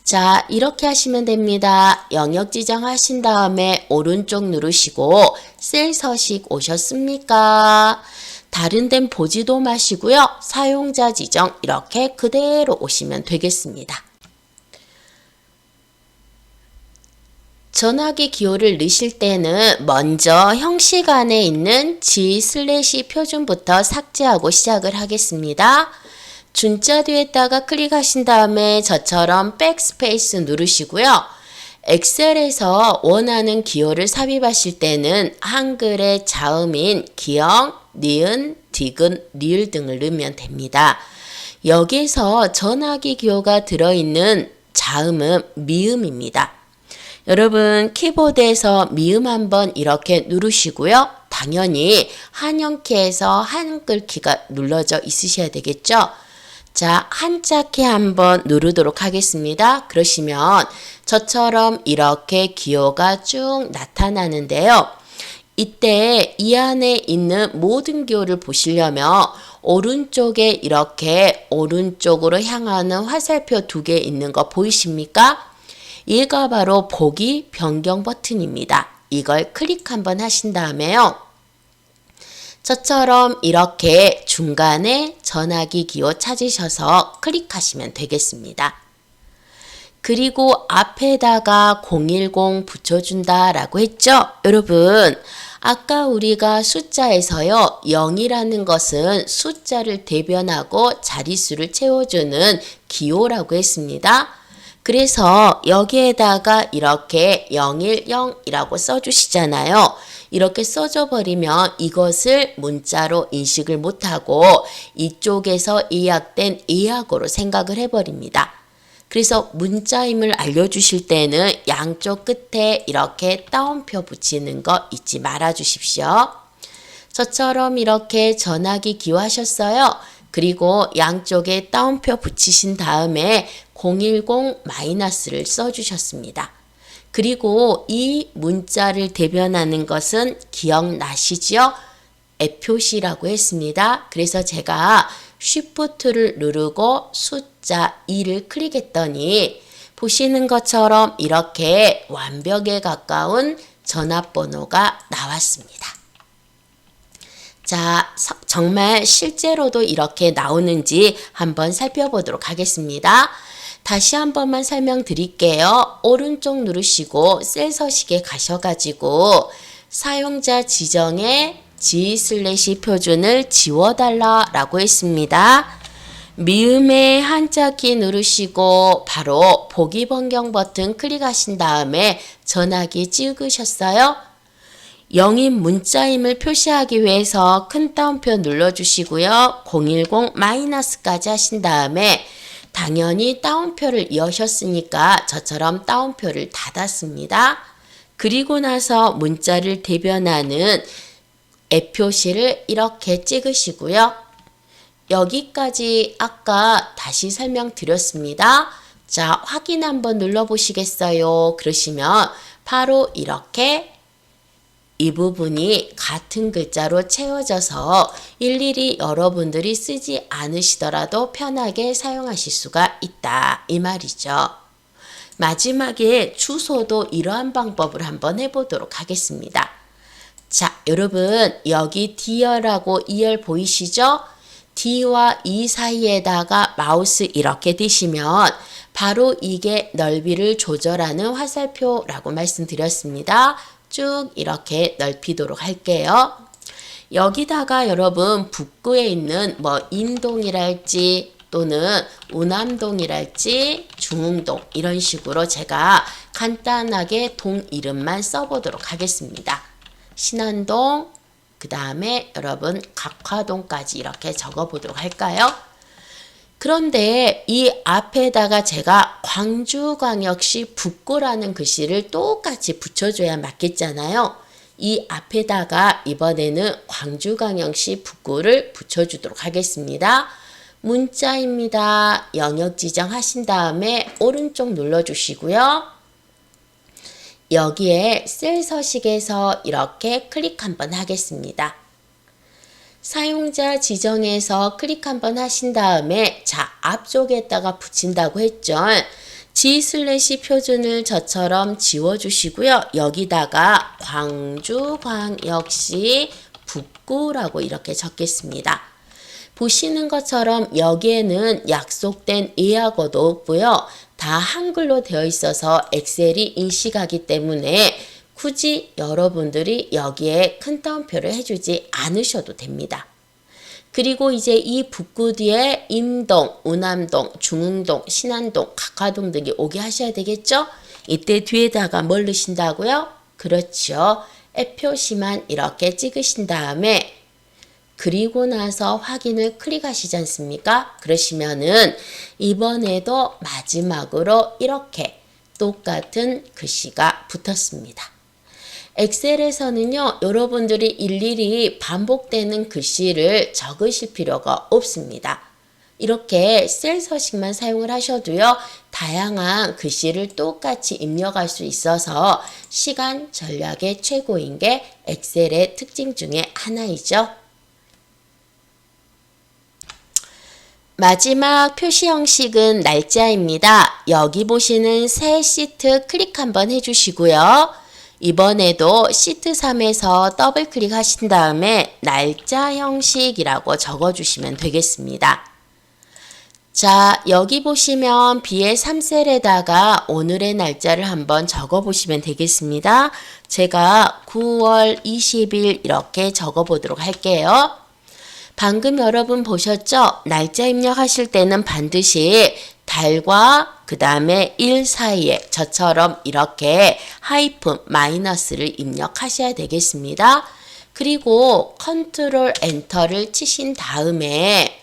자, 이렇게 하시면 됩니다. 영역 지정하신 다음에 오른쪽 누르시고 셀 서식 오셨습니까? 다른 데는 보지도 마시고요. 사용자 지정 이렇게 그대로 오시면 되겠습니다. 전화기 기호를 넣으실 때는 먼저 형식 안에 있는 G/표준부터 삭제하고 시작을 하겠습니다. 준자 뒤에다가 클릭하신 다음에 저처럼 백스페이스 누르시고요. 엑셀에서 원하는 기호를 삽입하실 때는 한글의 자음인 기영, 니은, 디귿, 리을 등을 넣으면 됩니다. 여기에서 전화기 기호가 들어있는 자음은 미음입니다. 여러분 키보드에서 미음 한번 이렇게 누르시고요. 당연히 한영키에서 한글키가 눌러져 있으셔야 되겠죠. 자, 한자키 한번 누르도록 하겠습니다. 그러시면 저처럼 이렇게 기호가 쭉 나타나는데요. 이때 이 안에 있는 모든 기호를 보시려면 오른쪽에 이렇게 오른쪽으로 향하는 화살표 2개 있는 거 보이십니까? 얘가 바로 보기 변경 버튼입니다. 이걸 클릭 한번 하신 다음에요. 저처럼 이렇게 중간에 전화기 기호 찾으셔서 클릭하시면 되겠습니다. 그리고 앞에다가 010 붙여준다 라고 했죠? 여러분, 아까 우리가 숫자에서요, 0이라는 것은 숫자를 대변하고 자릿수를 채워주는 기호라고 했습니다. 그래서 여기에다가 이렇게 010이라고 써주시잖아요. 이렇게 써줘 버리면 이것을 문자로 인식을 못하고 이쪽에서 예약된 예약어로 생각을 해버립니다. 그래서 문자임을 알려주실 때는 양쪽 끝에 이렇게 따옴표 붙이는 거 잊지 말아 주십시오. 저처럼 이렇게 전화기 기호하셨어요. 그리고 양쪽에 따옴표 붙이신 다음에 010-를 써주셨습니다. 그리고 이 문자를 대변하는 것은 기억나시죠? F표시라고 했습니다. 그래서 제가 Shift를 누르고 숫자 2를 클릭했더니 보시는 것처럼 이렇게 완벽에 가까운 전화번호가 나왔습니다. 자, 정말 실제로도 이렇게 나오는지 한번 살펴보도록 하겠습니다. 다시 한 번만 설명드릴게요. 오른쪽 누르시고 셀 서식에 가셔가지고 사용자 지정에 G/표준을 지워달라 라고 했습니다. 미음의 한자키 누르시고 바로 보기 변경 버튼 클릭하신 다음에 전화기 찍으셨어요. 영인 문자임을 표시하기 위해서 큰 따옴표 눌러주시고요. 010-까지 하신 다음에 당연히 따옴표를 여셨으니까 저처럼 따옴표를 닫았습니다. 그리고 나서 문자를 대변하는 F표시를 이렇게 찍으시고요. 여기까지 아까 다시 설명드렸습니다. 자, 확인 한번 눌러보시겠어요? 그러시면 바로 이렇게 이 부분이 같은 글자로 채워져서 일일이 여러분들이 쓰지 않으시더라도 편하게 사용하실 수가 있다 이 말이죠. 마지막에 주소도 이러한 방법을 한번 해보도록 하겠습니다. 자, 여러분 여기 D열하고 E열 보이시죠? D와 E 사이에다가 마우스 이렇게 대시면 바로 이게 넓이를 조절하는 화살표라고 말씀드렸습니다. 쭉 이렇게 넓히도록 할게요. 여기다가 여러분 북구에 있는 뭐 인동이랄지 또는 우남동이랄지 중흥동 이런 식으로 제가 간단하게 동 이름만 써보도록 하겠습니다. 신안동, 그 다음에 여러분 각화동까지 이렇게 적어보도록 할까요? 그런데 이 앞에다가 제가 광주광역시 북구라는 글씨를 똑같이 붙여줘야 맞겠잖아요. 이 앞에다가 이번에는 광주광역시 북구를 붙여주도록 하겠습니다. 문자입니다. 영역 지정하신 다음에 오른쪽 눌러주시고요. 여기에 셀 서식에서 이렇게 클릭 한번 하겠습니다. 사용자 지정에서 클릭 한번 하신 다음에 자 앞쪽에다가 붙인다고 했죠. G/표준을 저처럼 지워주시고요. 여기다가 광주광역시 북구라고 이렇게 적겠습니다. 보시는 것처럼 여기에는 약속된 예약어도 없고요. 다 한글로 되어 있어서 엑셀이 인식하기 때문에 굳이 여러분들이 여기에 큰 따옴표를 해주지 않으셔도 됩니다. 그리고 이제 이 북구 뒤에 임동, 우남동, 중흥동, 신안동, 각화동 등이 오게 하셔야 되겠죠? 이때 뒤에다가 뭘 넣으신다고요? 그렇죠. F표시만 이렇게 찍으신 다음에 그리고 나서 확인을 클릭하시지 않습니까? 그러시면은 이번에도 마지막으로 이렇게 똑같은 글씨가 붙었습니다. 엑셀에서는요, 여러분들이 일일이 반복되는 글씨를 적으실 필요가 없습니다. 이렇게 셀 서식만 사용을 하셔도요, 다양한 글씨를 똑같이 입력할 수 있어서 시간 절약의 최고인 게 엑셀의 특징 중에 하나이죠. 마지막 표시 형식은 날짜입니다. 여기 보시는 새 시트 클릭 한번 해주시고요. 이번에도 시트 3에서 더블 클릭하신 다음에 날짜 형식이라고 적어주시면 되겠습니다. 자, 여기 보시면 B의 3셀에다가 오늘의 날짜를 한번 적어보시면 되겠습니다. 제가 9월 20일 이렇게 적어보도록 할게요. 방금 여러분 보셨죠? 날짜 입력하실 때는 반드시 달과 그 다음에 1 사이에 저처럼 이렇게 하이픈 마이너스를 입력하셔야 되겠습니다. 그리고 컨트롤 엔터를 치신 다음에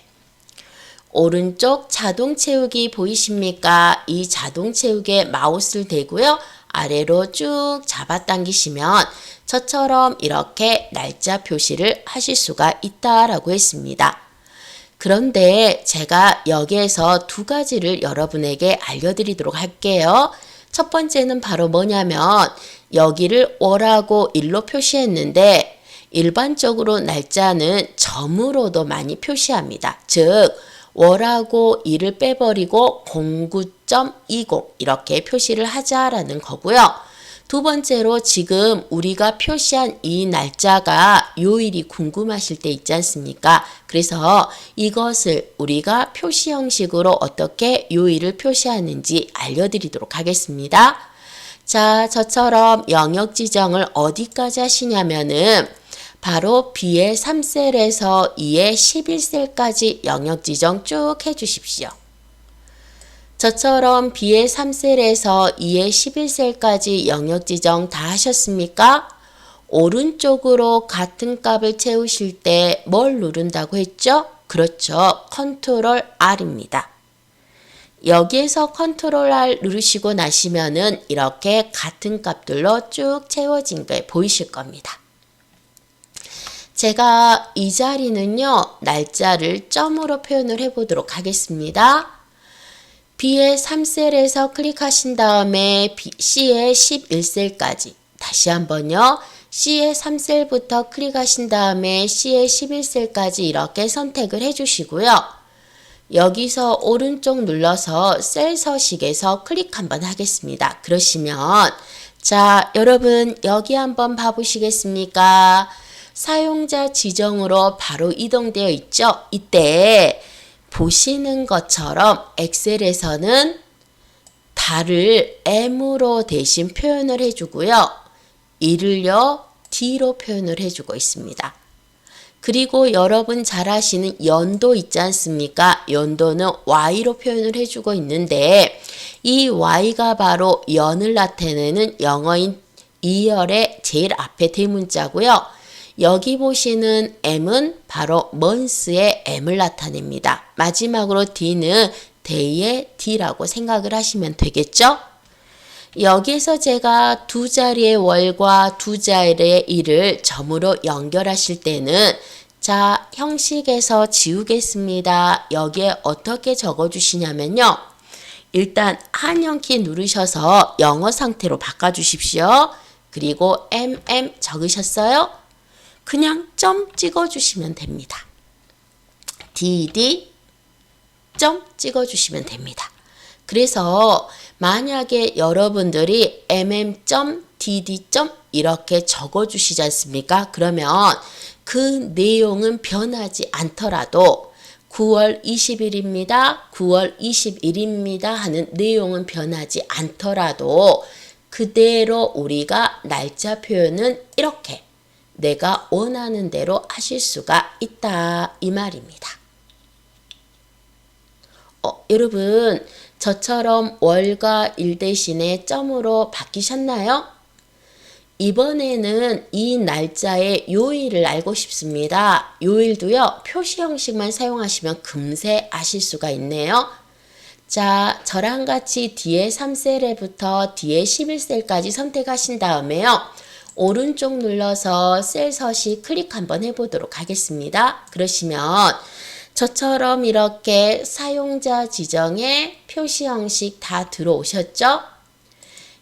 오른쪽 자동 채우기 보이십니까? 이 자동 채우기에 마우스를 대고요. 아래로 쭉 잡아당기시면 저처럼 이렇게 날짜 표시를 하실 수가 있다라고 했습니다. 그런데 제가 여기에서 두 가지를 여러분에게 알려드리도록 할게요. 첫 번째는 바로 뭐냐면 여기를 월하고 일로 표시했는데 일반적으로 날짜는 점으로도 많이 표시합니다. 즉 월하고 일을 빼버리고 09.20 이렇게 표시를 하자라는 거고요. 두 번째로 지금 우리가 표시한 이 날짜가 요일이 궁금하실 때 있지 않습니까? 그래서 이것을 우리가 표시 형식으로 어떻게 요일을 표시하는지 알려드리도록 하겠습니다. 자, 저처럼 영역 지정을 어디까지 하시냐면은 바로 B의 3셀에서 E의 11셀까지 영역 지정 쭉 해주십시오. 저처럼 B의 3셀에서 E의 11셀까지 영역 지정 다 하셨습니까? 오른쪽으로 같은 값을 채우실 때 뭘 누른다고 했죠? 그렇죠. 컨트롤 R입니다. 여기에서 컨트롤 R 누르시고 나시면은 이렇게 같은 값들로 쭉 채워진 게 보이실 겁니다. 제가 이 자리는요, 날짜를 점으로 표현을 해보도록 하겠습니다. B의 3셀에서 클릭하신 다음에 C의 11셀까지 다시 한번요. C의 3셀부터 클릭하신 다음에 C의 11셀까지 이렇게 선택을 해주시고요. 여기서 오른쪽 눌러서 셀 서식에서 클릭 한번 하겠습니다. 그러시면 자, 여러분 여기 한번 봐보시겠습니까? 사용자 지정으로 바로 이동되어 있죠? 이때 보시는 것처럼 엑셀에서는 달을 M으로 대신 표현을 해주고요. 일을요 D로 표현을 해주고 있습니다. 그리고 여러분 잘 아시는 연도 있지 않습니까? 연도는 Y로 표현을 해주고 있는데 이 Y가 바로 연을 나타내는 영어인 이열의 제일 앞에 대문자고요. 여기 보시는 M은 바로 month의 M을 나타냅니다. 마지막으로 D는 day의 D라고 생각을 하시면 되겠죠? 여기에서 제가 두 자리의 월과 두 자리의 일을 점으로 연결하실 때는 자, 형식에서 지우겠습니다. 여기에 어떻게 적어주시냐면요. 일단 한영키 누르셔서 영어 상태로 바꿔주십시오. 그리고 MM 적으셨어요? 그냥 점 찍어주시면 됩니다. DD 점 찍어주시면 됩니다. 그래서 만약에 여러분들이 mm.dd. 이렇게 적어주시지 않습니까? 그러면 그 내용은 변하지 않더라도 9월 20일입니다. 9월 21일입니다. 하는 내용은 변하지 않더라도 그대로 우리가 날짜 표현은 이렇게 내가 원하는 대로 하실 수가 있다 이 말입니다. 여러분 저처럼 월과 일 대신에 점으로 바뀌셨나요? 이번에는 이 날짜의 요일을 알고 싶습니다. 요일도요 표시 형식만 사용하시면 금세 아실 수가 있네요. 자, 저랑 같이 뒤에 3셀에부터 뒤에 11셀까지 선택하신 다음에요. 오른쪽 눌러서 셀 서식 클릭 한번 해보도록 하겠습니다. 그러시면 저처럼 이렇게 사용자 지정에 표시 형식 다 들어오셨죠?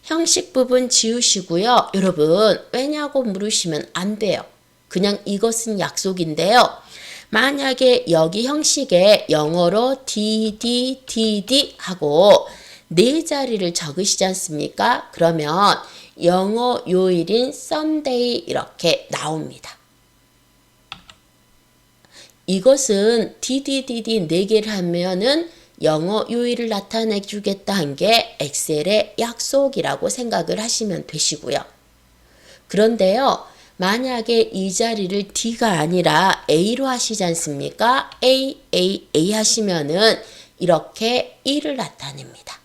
형식 부분 지우시고요. 여러분, 왜냐고 물으시면 안 돼요. 그냥 이것은 약속인데요. 만약에 여기 형식에 영어로 DD 하고 네 자리를 적으시지 않습니까? 그러면 영어 요일인 Sunday 이렇게 나옵니다. 이것은 DDDD 4개를 하면은 영어 요일을 나타내 주겠다 한 게 엑셀의 약속이라고 생각을 하시면 되시고요. 그런데요. 만약에 이 자리를 D가 아니라 A로 하시지 않습니까? A 하시면은 이렇게 1을 나타냅니다.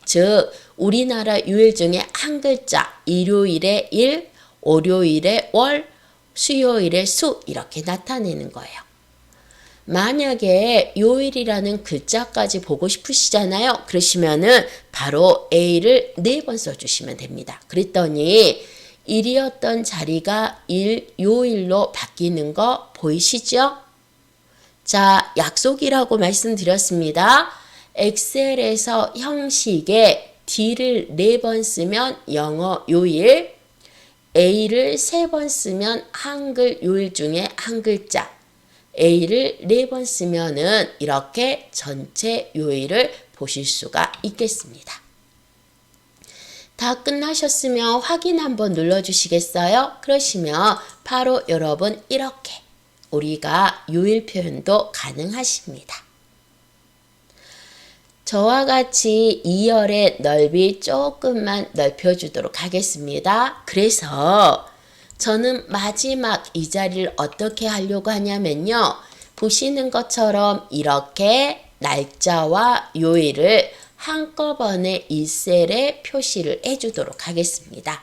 즉 우리나라 요일 중에 한 글자 일요일에 1, 월요일에 월, 수요일에 수 이렇게 나타내는 거예요. 만약에 요일이라는 글자까지 보고 싶으시잖아요. 그러시면은 바로 A를 4번 써주시면 됩니다. 그랬더니 1이었던 자리가 요일로 바뀌는 거 보이시죠? 자, 약속이라고 말씀드렸습니다. 엑셀에서 형식에 D를 4번 쓰면 영어 요일, A를 3번 쓰면 한글 요일 중에 한 글자, A를 4번 쓰면은 이렇게 전체 요일을 보실 수가 있겠습니다. 다 끝나셨으면 확인 한번 눌러주시겠어요? 그러시면 바로 여러분 이렇게 우리가 요일 표현도 가능하십니다. 저와 같이 2열의 넓이 조금만 넓혀주도록 하겠습니다. 그래서 저는 마지막 이 자리를 어떻게 하려고 하냐면요. 보시는 것처럼 이렇게 날짜와 요일을 한꺼번에 이 셀에 표시를 해주도록 하겠습니다.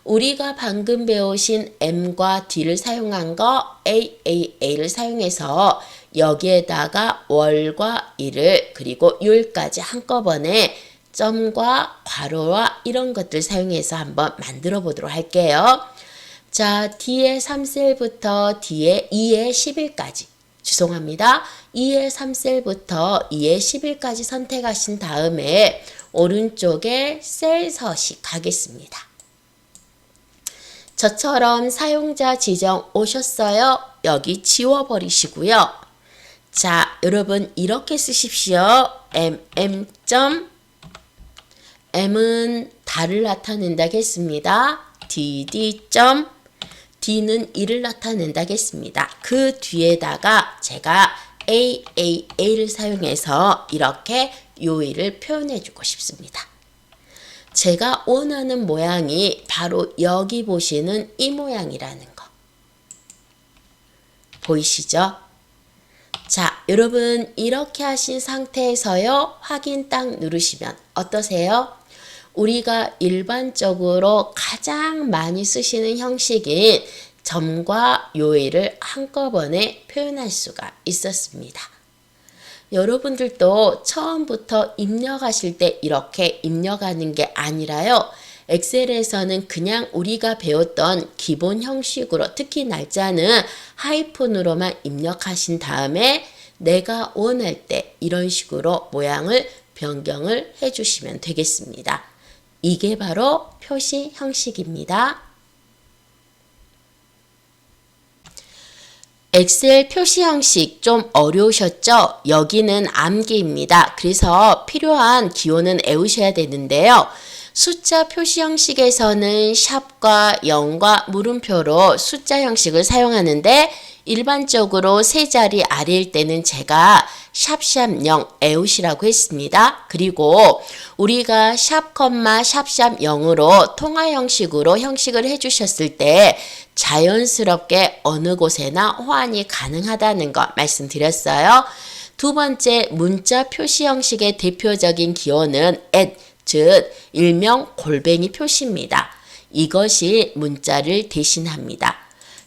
우리가 방금 배우신 M과 D를 사용한 거 AAA를 사용해서 여기에다가 월과 일을 그리고 요일까지 한꺼번에 점과 괄호와 이런 것들 사용해서 한번 만들어 보도록 할게요. 자, D의 3셀부터 D의 2의 10일까지 죄송합니다. 2의 3셀부터 2의 10일까지 선택하신 다음에 오른쪽에 셀 서식 하겠습니다. 저처럼 사용자 지정 오셨어요? 여기 지워버리시고요. 자, 여러분 이렇게 쓰십시오. M은 달을 나타낸다겠습니다. D는 1을 나타낸다겠습니다. 그 뒤에다가 제가 AAA를 사용해서 이렇게 요일을 표현해 주고 싶습니다. 제가 원하는 모양이 바로 여기 보시는 이 모양이라는 거. 보이시죠? 자, 여러분 이렇게 하신 상태에서요. 확인 딱 누르시면 어떠세요? 우리가 일반적으로 가장 많이 쓰시는 형식인 점과 요일을 한꺼번에 표현할 수가 있었습니다. 여러분들도 처음부터 입력하실 때 이렇게 입력하는 게 아니라요. 엑셀에서는 그냥 우리가 배웠던 기본 형식으로 특히 날짜는 하이픈으로만 입력하신 다음에 내가 원할 때 이런 식으로 모양을 변경을 해주시면 되겠습니다. 이게 바로 표시 형식입니다. 엑셀 표시 형식 좀 어려우셨죠? 여기는 암기입니다. 그래서 필요한 기호는 외우셔야 되는데요. 숫자 표시 형식에서는 샵과 0과 물음표로 숫자 형식을 사용하는데 일반적으로 세 자리 아래일 때는 제가 샵샵 0 외우시라고 했습니다. 그리고 우리가 샵, 샵샵 0으로 통화 형식으로 형식을 해주셨을 때 자연스럽게 어느 곳에나 호환이 가능하다는 거 말씀드렸어요. 두 번째 문자 표시 형식의 대표적인 기호는 즉 일명 골뱅이 표시입니다. 이것이 문자를 대신합니다.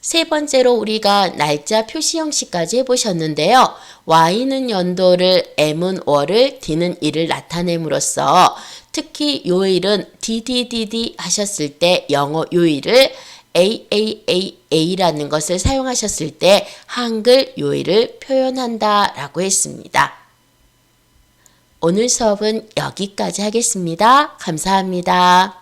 세 번째로 우리가 날짜 표시 형식까지 해보셨는데요. Y는 연도를, M은 월을, D는 일을 나타냄으로써 특히 요일은 DDDD 하셨을 때 영어 요일을 AAAA라는 것을 사용하셨을 때 한글 요일을 표현한다 라고 했습니다. 오늘 수업은 여기까지 하겠습니다. 감사합니다.